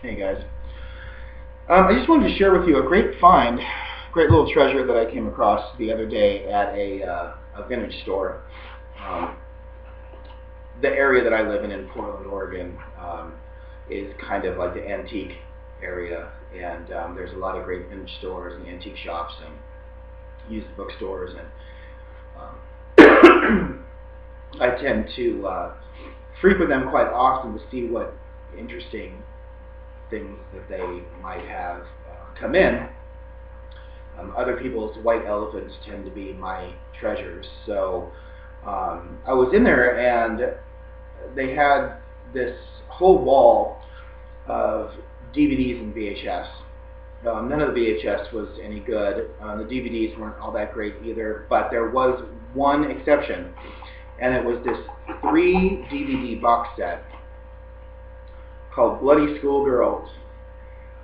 Hey guys. I just wanted to share with you a great find, great little treasure that I came across the other day at a vintage store. Um, the area that I live in Portland, Oregon, is kind of like the antique area, and there's a lot of great vintage stores and antique shops and used bookstores, and I tend to frequent them quite often to see what interesting things that they might have come in. Other people's white elephants tend to be my treasures. So I was in there, and they had this whole wall of DVDs and VHS. None of the VHS was any good. The DVDs weren't all that great either, but there was one exception, and it was this 3 DVD box set called Bloody Schoolgirls.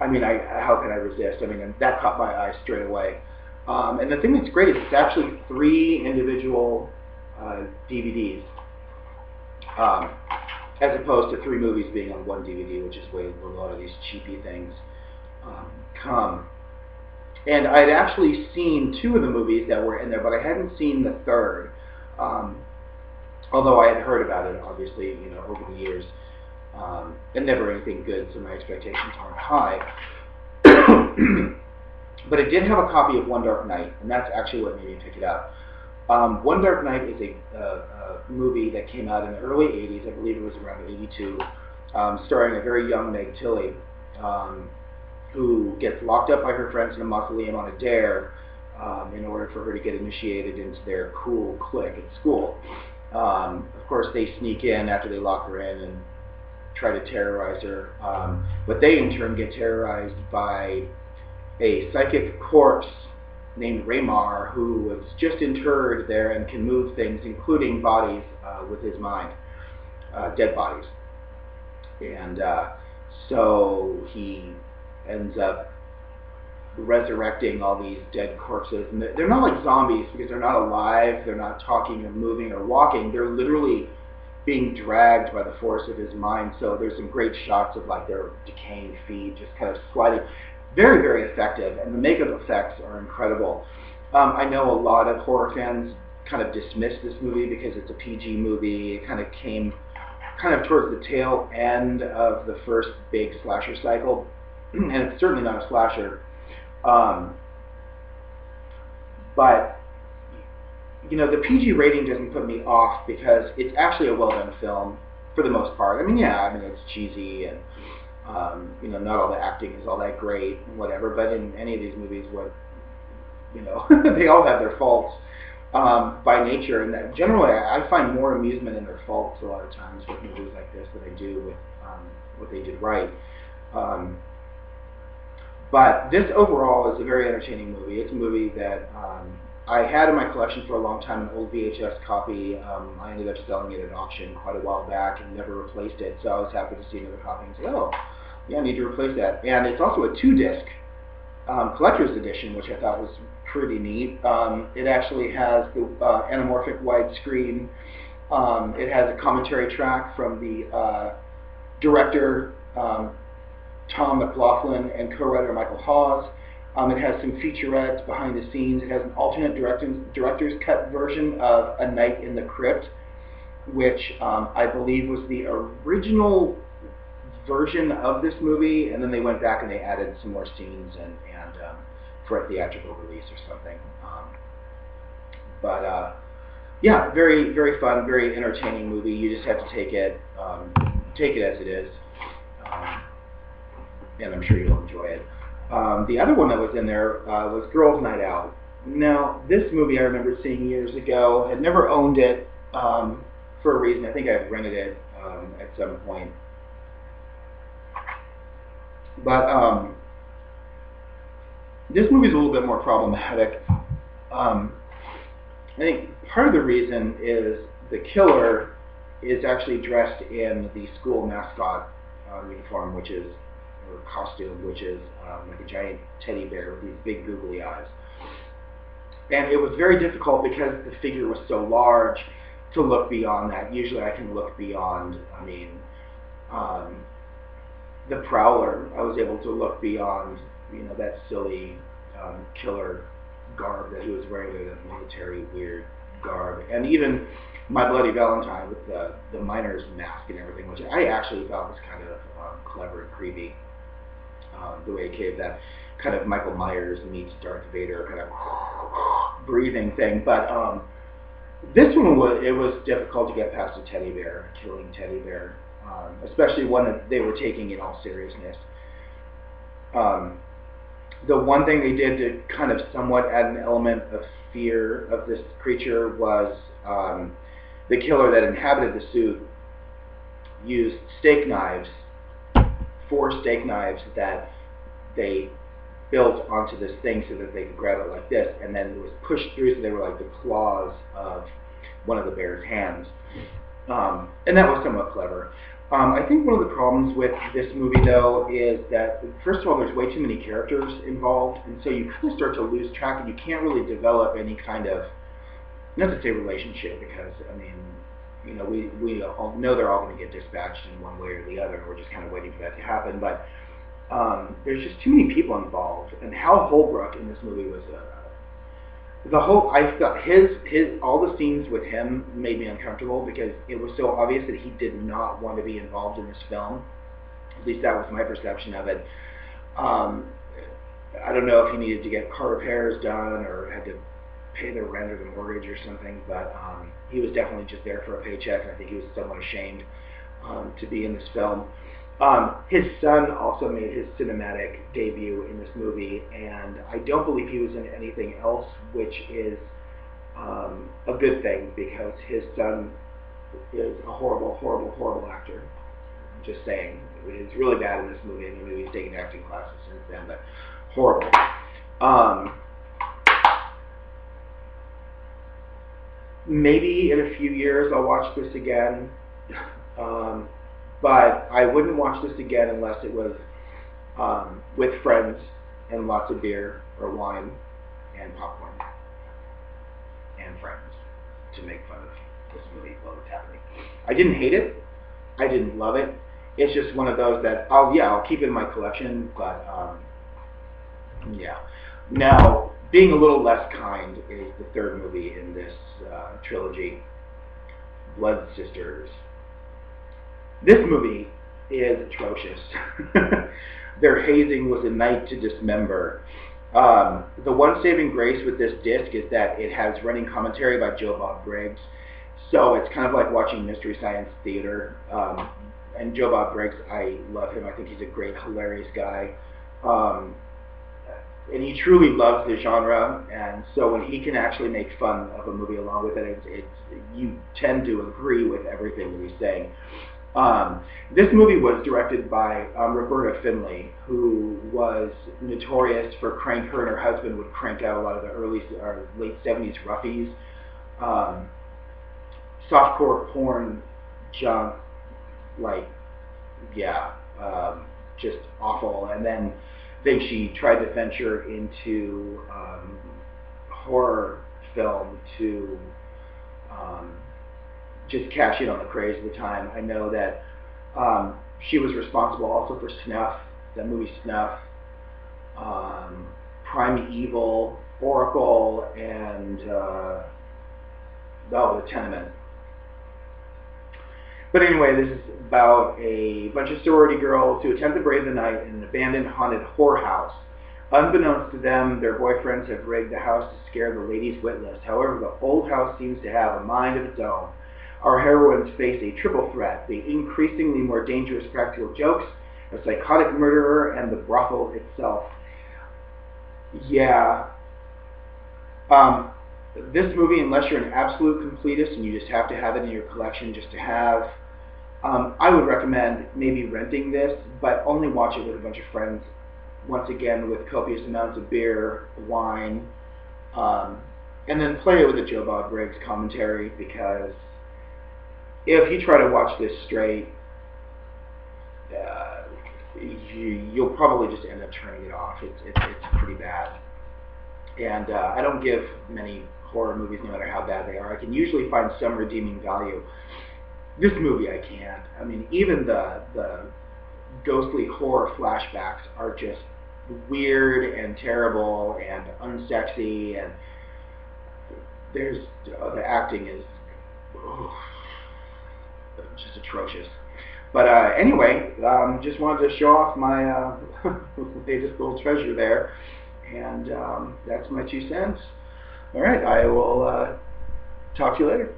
I mean, how could I resist? I mean, that caught my eye straight away. And the thing that's great is it's actually 3 individual DVDs, as opposed to 3 movies being on one DVD, which is where a lot of these cheapy things come. And I'd actually seen 2 of the movies that were in there, but I hadn't seen the third. Although I had heard about it, obviously, over the years. And never anything good, so my expectations aren't high. But it did have a copy of One Dark Night, and that's actually what made me pick it up. One Dark Night is a movie that came out in the early 80s, I believe it was around 82, starring a very young Meg Tilly, who gets locked up by her friends in a mausoleum on a dare in order for her to get initiated into their cool clique at school. Of course, they sneak in after they lock her in and try to terrorize her, but they in turn get terrorized by a psychic corpse named Raymar, who was just interred there and can move things, including bodies, with his mind, dead bodies. And so he ends up resurrecting all these dead corpses. And they're not like zombies, because they're not alive, they're not talking or moving or walking, they're literally being dragged by the force of his mind. So there's some great shots of like their decaying feet just kind of sliding. Very, very effective, and the makeup effects are incredible. I know a lot of horror fans kind of dismiss this movie because it's a PG movie. It kind of came towards the tail end of the first big slasher cycle, and it's certainly not a slasher. But the PG rating doesn't put me off because it's actually a well-done film for the most part. I mean, it's cheesy and not all the acting is all that great and whatever. But in any of these movies, they all have their faults by nature, and that generally I find more amusement in their faults a lot of times with movies like this than I do with what they did right. But this overall is a very entertaining movie. It's a movie that I had in my collection for a long time, an old VHS copy. I ended up selling it at auction quite a while back and never replaced it, so I was happy to see another copy and say, oh, yeah, I need to replace that. And it's also a 2-disc collector's edition, which I thought was pretty neat. It actually has the anamorphic widescreen. It has a commentary track from the director, Tom McLaughlin, and co-writer Michael Hawes. It has some featurettes behind the scenes. It has an alternate director's cut version of A Night in the Crypt, which I believe was the original version of this movie, and then they went back and they added some more scenes and for a theatrical release or something. Yeah, very, very fun, very entertaining movie. You just have to take it as it is, and I'm sure you'll enjoy it. The other one that was in there was Girls' Night Out. Now, this movie I remember seeing years ago. Had never owned it for a reason. I think I rented it at some point. But this movie is a little bit more problematic. I think part of the reason is the killer is actually dressed in the school mascot uniform, or costume, which is like a giant teddy bear with these big googly eyes. And it was very difficult because the figure was so large to look beyond that. Usually I can look beyond, the Prowler, I was able to look beyond, that silly killer garb that he was wearing, the military weird garb, and even My Bloody Valentine with the miner's mask and everything, which I actually thought was kind of clever and creepy. The way it gave that kind of Michael Myers meets Darth Vader kind of breathing thing, but this one was difficult to get past a teddy bear, a killing teddy bear, especially one that they were taking in all seriousness. The one thing they did to kind of somewhat add an element of fear of this creature was the killer that inhabited the suit used steak knives, 4 steak knives that they built onto this thing so that they could grab it like this, and then it was pushed through, so they were like the claws of one of the bear's hands. And that was somewhat clever. I think one of the problems with this movie, though, is that, first of all, there's way too many characters involved, and so you kind of start to lose track, and you can't really develop any kind of, not to say relationship, because, I mean, we all know they're all going to get dispatched in one way or the other, and we're just kind of waiting for that to happen, but there's just too many people involved, and Hal Holbrook in this movie was I felt all the scenes with him made me uncomfortable because it was so obvious that he did not want to be involved in this film. At least that was my perception of it. I don't know if he needed to get car repairs done or had to pay the rent or the mortgage or something, but he was definitely just there for a paycheck, and I think he was somewhat ashamed to be in this film. His son also made his cinematic debut in this movie, and I don't believe he was in anything else, which is a good thing, because his son is a horrible, horrible, horrible actor. I'm just saying. He's really bad in this movie, and maybe he's taken acting classes since then, but horrible. Maybe in a few years I'll watch this again. But I wouldn't watch this again unless it was with friends and lots of beer or wine and popcorn and friends to make fun of this movie while it's happening. I didn't hate it. I didn't love it. It's just one of those that I'll keep in my collection, but yeah. Now, being a little less kind is the third movie in this trilogy, Blood Sisters. This movie is atrocious. Their hazing was a night to dismember. The one saving grace with this disc is that it has running commentary by Joe Bob Briggs, so it's kind of like watching Mystery Science Theater. And Joe Bob Briggs, I love him. I think he's a great, hilarious guy. And he truly loves the genre, and so when he can actually make fun of a movie along with it, you tend to agree with everything that he's saying. This movie was directed by Roberta Findlay, who was notorious for her and her husband would crank out a lot of the early or late 70s roughies, softcore porn junk, just awful. And then she tried to venture into horror film to just cash in on the craze of the time. I know that she was responsible also for Snuff, that movie Snuff, Primeval, Oracle, and The Tenement. But anyway, this is about a bunch of sorority girls who attempt to brave the night in an abandoned haunted whorehouse. Unbeknownst to them, their boyfriends have rigged the house to scare the ladies witless. However, the old house seems to have a mind of its own. Our heroines face a triple threat: the increasingly more dangerous practical jokes, a psychotic murderer, and the brothel itself. Yeah. This movie, unless you're an absolute completist and you just have to have it in your collection just to have, I would recommend maybe renting this, but only watch it with a bunch of friends, once again with copious amounts of beer, wine, and then play it with a Joe Bob Briggs commentary, because if you try to watch this straight, you'll probably just end up turning it off. It's pretty bad. And I don't give many horror movies, no matter how bad they are. I can usually find some redeeming value. This movie I can't. I mean, even the ghostly horror flashbacks are just weird and terrible and unsexy, and the acting is just atrocious. But anyway, just wanted to show off my latest little treasure there, and that's my 2 cents. All right, I will talk to you later.